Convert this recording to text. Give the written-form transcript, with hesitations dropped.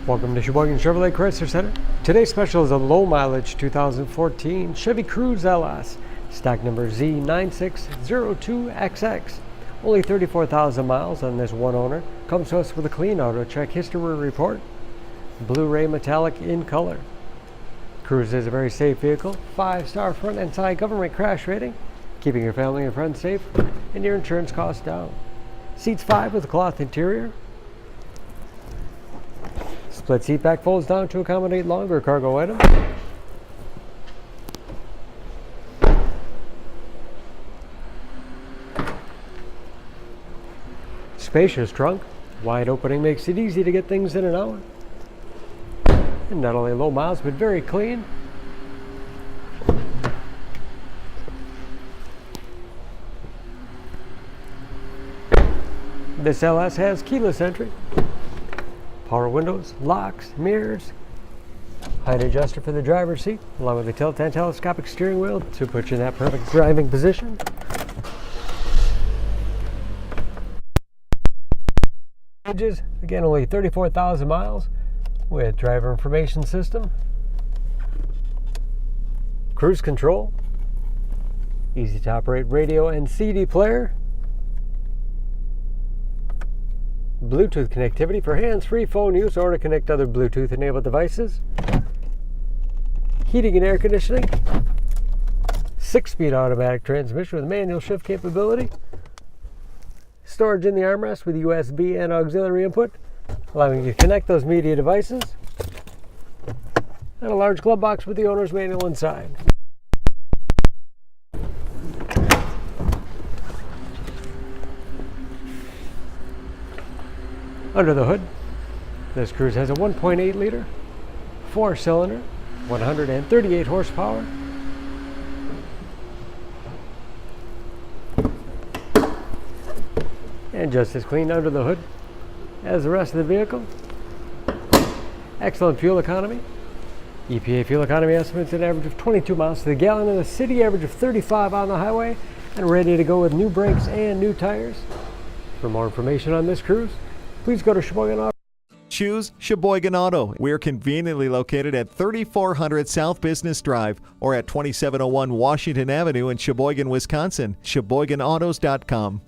Welcome to Sheboygan Chevrolet Chrysler Center. Today's special is a low mileage 2014 Chevy Cruze LS, stock number Z9602XX. Only 34,000 miles on this one owner. Comes to us with a clean auto check history report. Blu-ray metallic in color. Cruze is a very safe vehicle. 5-star front and side government crash rating, keeping your family and friends safe and your insurance costs down. Seats 5 with a cloth interior. Split seat back folds down to accommodate longer cargo items. Spacious trunk. Wide opening makes it easy to get things in and out. And not only low miles, but very clean. This LS has keyless entry. Power windows, locks, mirrors, height adjuster for the driver's seat, along with the tilt and telescopic steering wheel to put you in that perfect driving position. Again, only 34,000 miles with driver information system, cruise control, easy to operate radio and CD player, Bluetooth connectivity for hands-free phone use or to connect other Bluetooth-enabled devices. Heating and air conditioning. 6-speed automatic transmission with manual shift capability. Storage in the armrest with USB and auxiliary input, allowing you to connect those media devices. And a large glove box with the owner's manual inside. Under the hood, this Cruze has a 1.8 liter, 4-cylinder, 138 horsepower. And just as clean under the hood as the rest of the vehicle. Excellent fuel economy. EPA fuel economy estimates an average of 22 miles to the gallon in the city, average of 35 on the highway, and ready to go with new brakes and new tires. For more information on this Cruze, please go to Sheboygan Auto. Choose Sheboygan Auto. We're conveniently located at 3400 South Business Drive or at 2701 Washington Avenue in Sheboygan, Wisconsin. SheboyganAutos.com.